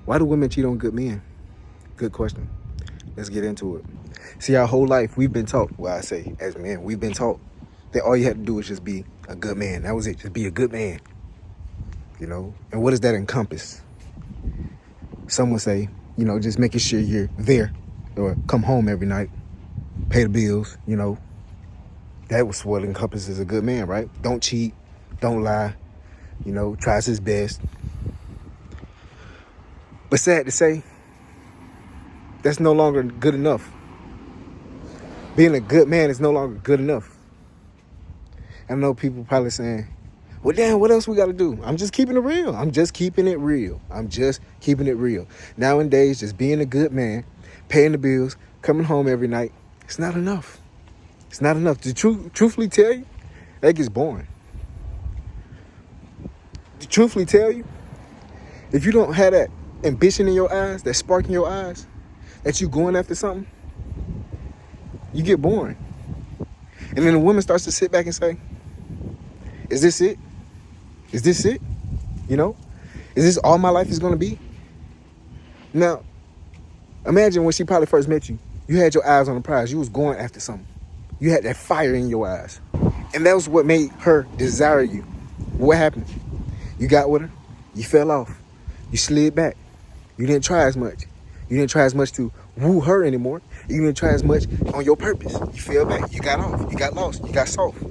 Why do women cheat on good men? Good question. Let's get into it. See, our whole life we've been taught, well, I say as men, we've been taught that all you had to do is just be a good man. That was it. Just be a good man. And what does that encompass? Some would say, just making sure you're there or come home every night, pay the bills, That was what encompasses a good man, right? Don't cheat, don't lie, tries his best. But sad to say, that's no longer good enough. Being a good man is no longer good enough. I know people probably saying, well, damn, what else we got to do? I'm just keeping it real. Nowadays, just being a good man, paying the bills, coming home every night, it's not enough. It's not enough. To truthfully tell you, that gets boring. To truthfully tell you, if you don't have that ambition in your eyes, that spark in your eyes, that you going after something, you get boring. And then the woman starts to sit back and say, is this it? Is this it? Is this all my life is going to be? Now, imagine when she probably first met you, you had your eyes on the prize. You was going after something. You had that fire in your eyes. And that was what made her desire you. What happened? You got with her. You fell off. You slid back. You didn't try as much. You didn't try as much to woo her anymore. You didn't try as much on your purpose. You fell back. You got off. You got lost. You got soft.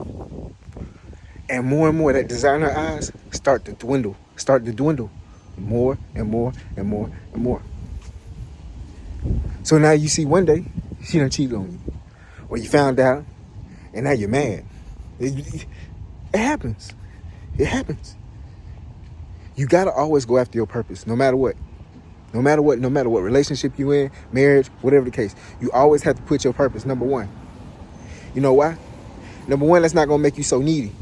And more, that desire in her eyes start to dwindle. More and more and more and more. So now you see one day, she done cheated on you. Or you found out, and now you're mad. It happens. It happens. You got to always go after your purpose, no matter what. No matter what relationship you in, marriage, whatever the case. You always have to put your purpose number one. You know why? Number one, that's not going to make you so needy.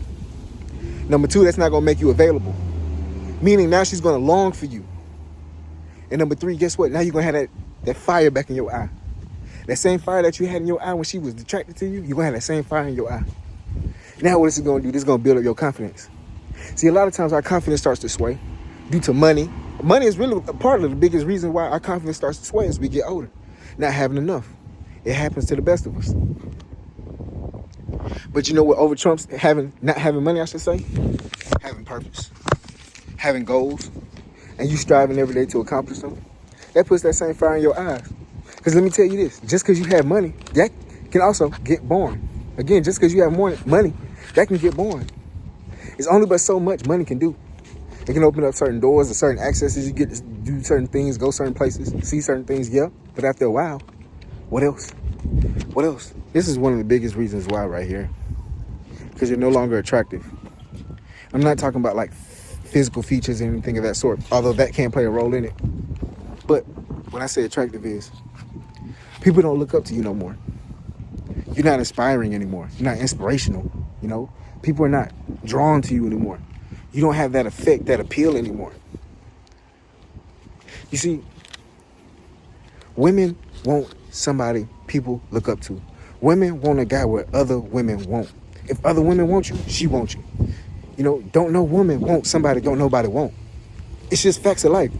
Number two, that's not going to make you available. Meaning now she's going to long for you. And number three, guess what? Now you're going to have that fire back in your eye. That same fire that you had in your eye when she was attracted to you, you're going to have that same fire in your eye. Now what this is going to do, this is going to build up your confidence. See, a lot of times our confidence starts to sway due to money. Money is really a part of the biggest reason why our confidence starts to sway as we get older. Not having enough. It happens to the best of us. But you know what over trumps not having money, I should say? Having purpose. Having goals. And you striving every day to accomplish them. That puts that same fire in your eyes. Because let me tell you this. Just because you have money, that can also get boring. Again, just because you have more money, that can get boring. It's only but so much money can do. It can open up certain doors and certain accesses. You get to do certain things, go certain places, see certain things, yeah. But after a while, what else? What else? This is one of the biggest reasons why right here. Because you're no longer attractive. I'm not talking about like physical features or anything of that sort, although that can play a role in it. But when I say attractive is, people don't look up to you no more. You're not inspiring anymore. You're not inspirational, People are not drawn to you anymore. You don't have that effect, that appeal anymore. You see, women want somebody people look up to. Women want a guy where other women won't. If other women want you, she wants you. Don't no woman want somebody don't nobody want. It's just facts of life.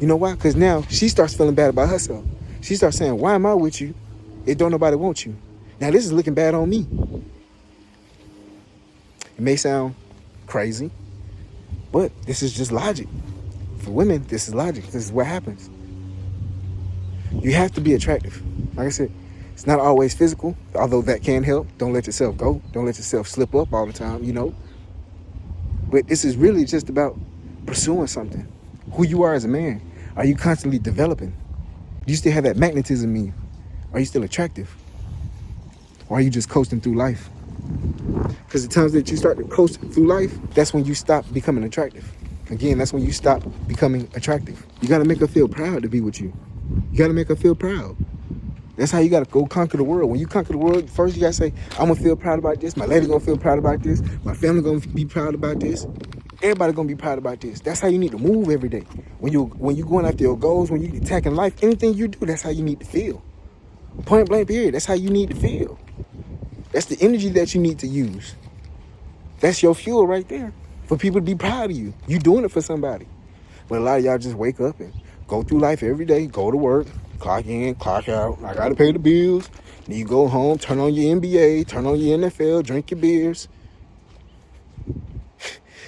You know why? Because now she starts feeling bad about herself. She starts saying, why am I with you if don't nobody want you? Now this is looking bad on me. It may sound crazy, but this is just logic. For women, this is logic. This is what happens. You have to be attractive. Like I said, it's not always physical, although that can help. Don't let yourself go. Don't let yourself slip up all the time, But this is really just about pursuing something. Who you are as a man. Are you constantly developing? Do you still have that magnetism in you? Are you still attractive? Or are you just coasting through life? Because the times that you start to coast through life, that's when you stop becoming attractive. Again, that's when you stop becoming attractive. You got to make her feel proud to be with you. You got to make her feel proud. That's how you got to go conquer the world. When you conquer the world, first you got to say, I'm going to feel proud about this. My lady going to feel proud about this. My family going to be proud about this. Everybody going to be proud about this. That's how you need to move every day. When you're going after your goals, when you're attacking life, anything you do, that's how you need to feel. Point blank period. That's how you need to feel. That's the energy that you need to use. That's your fuel right there for people to be proud of you. You doing it for somebody. But a lot of y'all just wake up and Go through life every day, go to work, clock in, clock out. I gotta pay the bills. Then you go home, turn on your NBA, turn on your NFL, drink your beers,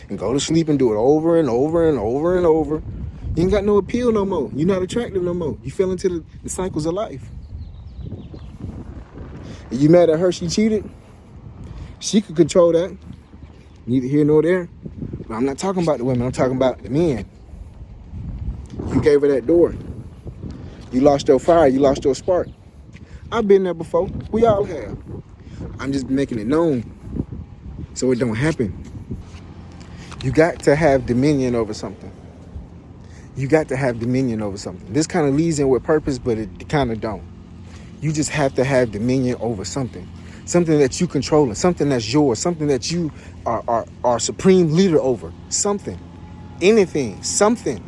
and go to sleep and do it over and over and over and over. You ain't got no appeal no more. You're not attractive no more. You fell into the cycles of life. And you mad at her, she cheated? She could control that. Neither here nor there. But I'm not talking about the women, I'm talking about the men. You gave her that door. You lost your fire, you lost your spark. I've been there before. We all have. I'm just making it known so it don't happen. You got to have dominion over something. You got to have dominion over something. This kind of leads in with purpose, but it kind of don't. You just have to have dominion over something. Something that you control, something that's yours, something that you are supreme leader over. Something. Anything. Something.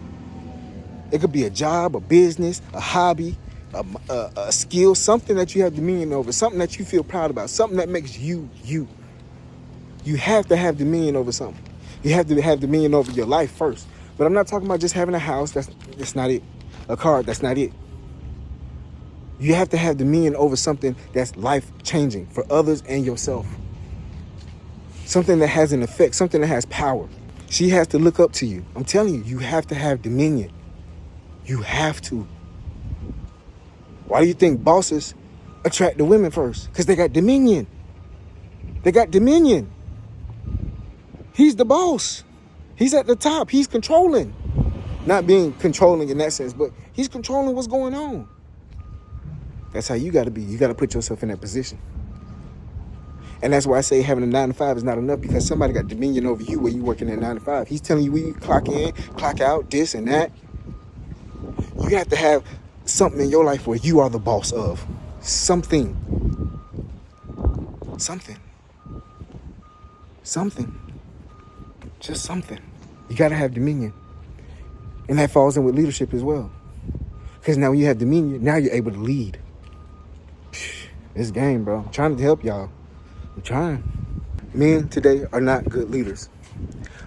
It could be a job, a business, a hobby, a skill, something that you have dominion over, something that you feel proud about, something that makes you, you. You have to have dominion over something. You have to have dominion over your life first. But I'm not talking about just having a house. That's not it. A car, that's not it. You have to have dominion over something that's life-changing for others and yourself. Something that has an effect, something that has power. She has to look up to you. I'm telling you, you have to have dominion. You have to. Why do you think bosses attract the women first? Because they got dominion. They got dominion. He's the boss. He's at the top. He's controlling. Not being controlling in that sense, but he's controlling what's going on. That's how you got to be. You got to put yourself in that position. And that's why I say having a 9 to 5 is not enough, because somebody got dominion over you where you working at 9 to 5. He's telling you where you clock in, clock out, this and that. You have to have something in your life where you are the boss of. Something. Something. Something. Just something. You got to have dominion. And that falls in with leadership as well. Because now when you have dominion, now you're able to lead. This game, bro. I'm trying to help y'all. I'm trying. Men today are not good leaders.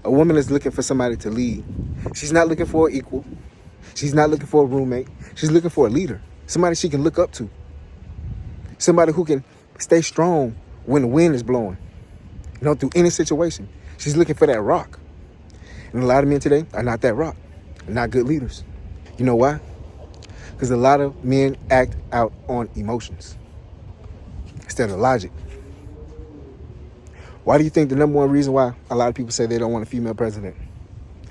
A woman is looking for somebody to lead. She's not looking for an equal. She's not looking for a roommate. She's looking for a leader. Somebody she can look up to. Somebody who can stay strong when the wind is blowing. You know, through any situation. She's looking for that rock. And a lot of men today are not that rock. They're not good leaders. You know why? Because a lot of men act out on emotions instead of logic. Why do you think the number one reason why a lot of people say they don't want a female president?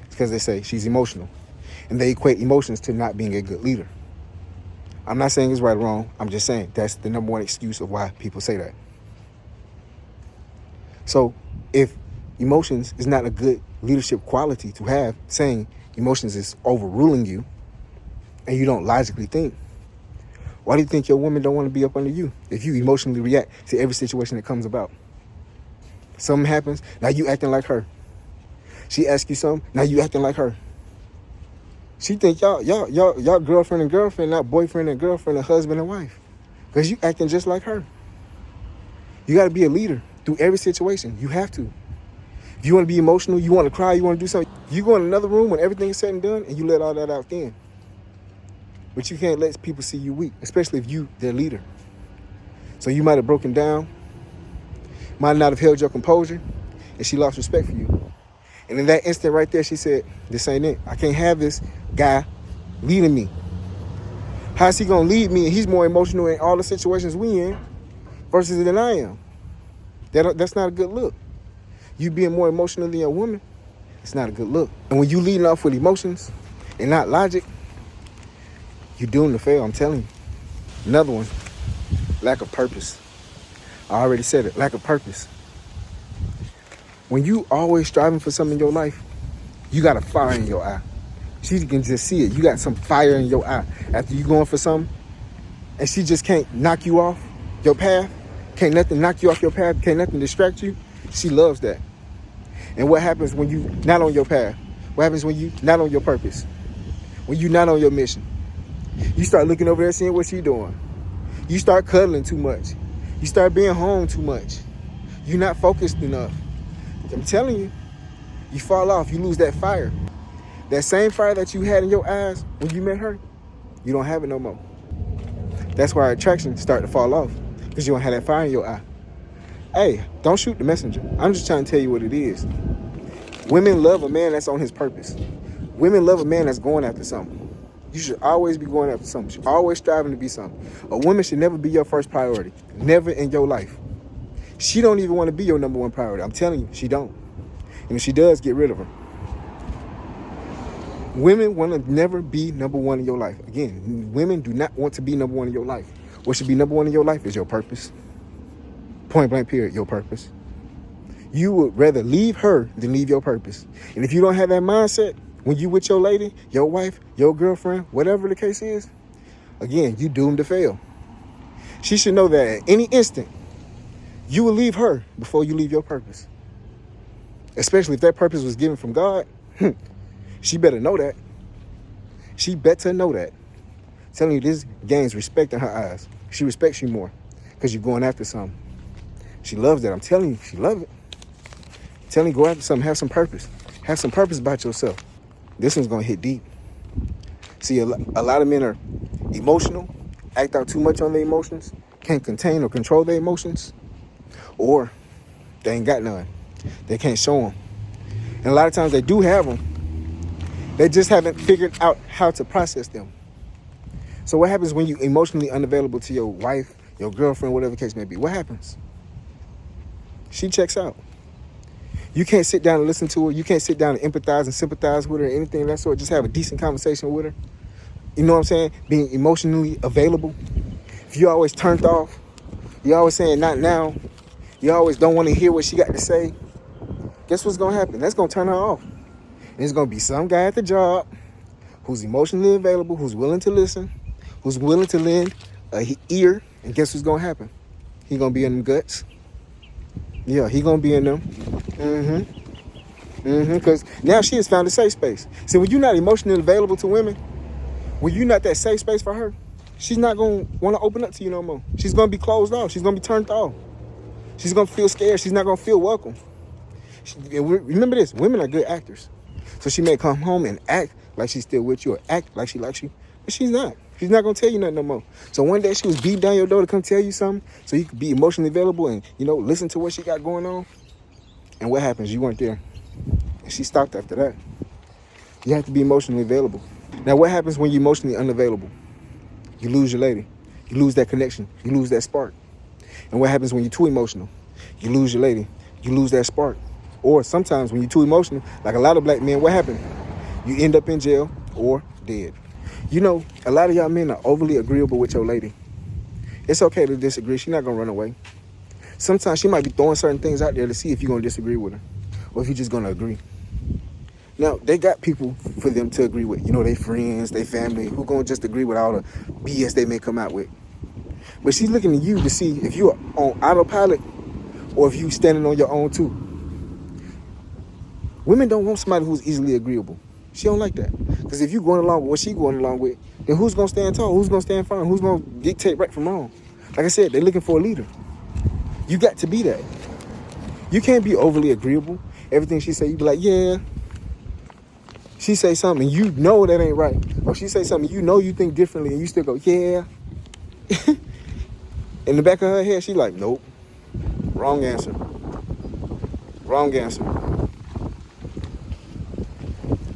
It's because they say she's emotional. And they equate emotions to not being a good leader. I'm not saying it's right or wrong. I'm just saying that's the number one excuse of why people say that. So if emotions is not a good leadership quality to have, saying emotions is overruling you and you don't logically think, why do you think your woman don't want to be up under you if you emotionally react to every situation that comes about? Something happens, now you acting like her. She asks you something, now you acting like her. She think y'all girlfriend and girlfriend, not boyfriend and girlfriend, or husband and wife. Because you acting just like her. You got to be a leader through every situation. You have to. If you want to be emotional, you want to cry, you want to do something, you go in another room when everything is said and done and you let all that out then. But you can't let people see you weak, especially if you their leader. So you might have broken down, might not have held your composure, and she lost respect for you. And in that instant right there, she said, this ain't it. I can't have this guy leading me. How's he going to lead me? And he's more emotional in all the situations we in versus than I am. That's not a good look. You being more emotional than your woman, it's not a good look. And when you leading off with emotions and not logic, you're doomed to fail, I'm telling you. Another one, lack of purpose. I already said it, lack of purpose. When you always striving for something in your life, you got a fire in your eye. She can just see it. You got some fire in your eye. After you going for something, and she just can't knock you off your path, can't nothing knock you off your path, can't nothing distract you, she loves that. And what happens when you not on your path? What happens when you not on your purpose? When you not on your mission? You start looking over there, seeing what she doing. You start cuddling too much. You start being home too much. You're not focused enough. I'm telling you, you fall off, you lose that fire. That same fire that you had in your eyes when you met her, you don't have it no more. That's why attraction start to fall off, because you don't have that fire in your eye. Hey, don't shoot the messenger. I'm just trying to tell you what it is. Women love a man that's on his purpose. Women love a man that's going after something. You should always be going after something. You should always striving to be something. A woman should never be your first priority. Never in your life. She don't even want to be your number one priority. I'm telling you, she don't. And if she does, get rid of her. Women want to never be number one in your life. Again, women do not want to be number one in your life. What should be number one in your life is your purpose. Point blank period, your purpose. You would rather leave her than leave your purpose. And if you don't have that mindset, when you with your lady, your wife, your girlfriend, whatever the case is, again, you doomed to fail. She should know that at any instant, you will leave her before you leave your purpose. Especially if that purpose was given from God. She better know that. She better know that. I'm telling you, this gains respect in her eyes. She respects you more because you're going after something. She loves that. I'm telling you, she loves it. I'm telling you, go after something. Have some purpose. Have some purpose about yourself. This one's going to hit deep. See, a lot of men are emotional, act out too much on their emotions, can't contain or control their emotions, or they ain't got none. They can't show them. And a lot of times they do have them. They just haven't figured out how to process them. So what happens when you're emotionally unavailable to your wife, your girlfriend, whatever the case may be? What happens? She checks out. You can't sit down and listen to her. You can't sit down and empathize and sympathize with her or anything of that sort. Just have a decent conversation with her. You know what I'm saying? Being emotionally available. If you're always turned off, you're always saying not now, you always don't want to hear what she got to say, guess what's going to happen? That's going to turn her off. And it's going to be some guy at the job who's emotionally available, who's willing to listen, who's willing to lend an ear. And guess what's going to happen? He going to be in them guts. Yeah, he going to be in them. Because now she has found a safe space. See, when you're not emotionally available to women, when you're not that safe space for her, she's not going to want to open up to you no more. She's going to be closed off. She's going to be turned off. She's going to feel scared. She's not going to feel welcome. Remember this, women are good actors. So she may come home and act like she's still with you or act like she likes you, but she's not. She's not going to tell you nothing no more. So one day she was beating down your door to come tell you something so you could be emotionally available and, listen to what she got going on. And what happens? You weren't there. And she stopped after that. You have to be emotionally available. Now, what happens when you're emotionally unavailable? You lose your lady. You lose that connection. You lose that spark. And what happens when you're too emotional? You lose your lady. You lose that spark. Or sometimes when you're too emotional, like a lot of black men, what happened? You end up in jail or dead. A lot of y'all men are overly agreeable with your lady. It's okay to disagree. She's not going to run away. Sometimes she might be throwing certain things out there to see if you're going to disagree with her or if you're just going to agree. Now, they got people for them to agree with. They friends, they family, who going to just agree with all the BS they may come out with. But she's looking at you to see if you're on autopilot or if you standing on your own too. Women don't want somebody who's easily agreeable. She don't like that. Because if you going along with what she going along with, then who's going to stand tall? Who's going to stand firm? Who's going to dictate right from wrong? Like I said, they're looking for a leader. You got to be that. You can't be overly agreeable. Everything she say, you be like, yeah. She say something, you know that ain't right. Or she say something, you think differently, and you still go, yeah. In the back of her head, she like, nope. Wrong answer. Wrong answer.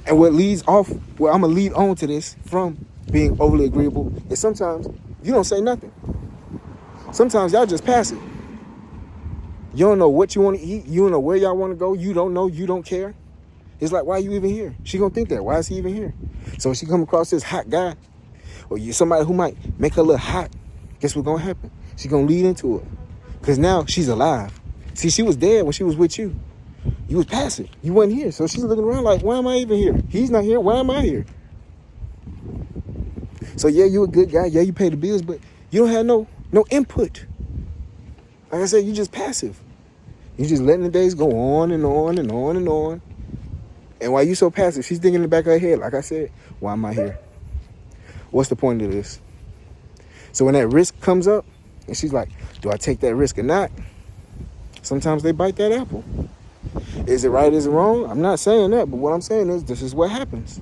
And what leads off, I'm going to lead on to this from being overly agreeable, is sometimes you don't say nothing. Sometimes y'all just pass it. You don't know what you want to eat. You don't know where y'all want to go. You don't know. You don't care. It's like, why are you even here? She going to think that. Why is he even here? So if she come across this hot guy, or somebody who might make her look hot, guess what's going to happen? She's going to lead into it. Because now she's alive. See, she was dead when she was with you. You was passive. You wasn't here. So she's looking around like, why am I even here? He's not here. Why am I here? So yeah, you a good guy. Yeah, you pay the bills, but you don't have no input. Like I said, you just passive. You just letting the days go on and on and on and on. And while you so passive, she's thinking in the back of her head, like I said, why am I here? What's the point of this? So when that risk comes up, and she's like, do I take that risk or not? Sometimes they bite that apple. Is it right? Is it wrong? I'm not saying that, but what I'm saying is this is what happens.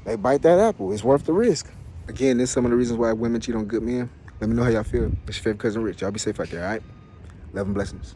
They bite that apple. It's worth the risk. Again, this is some of the reasons why women cheat on good men. Let me know how y'all feel. It's your favorite cousin Rich. Y'all be safe out there, all right? Love and blessings.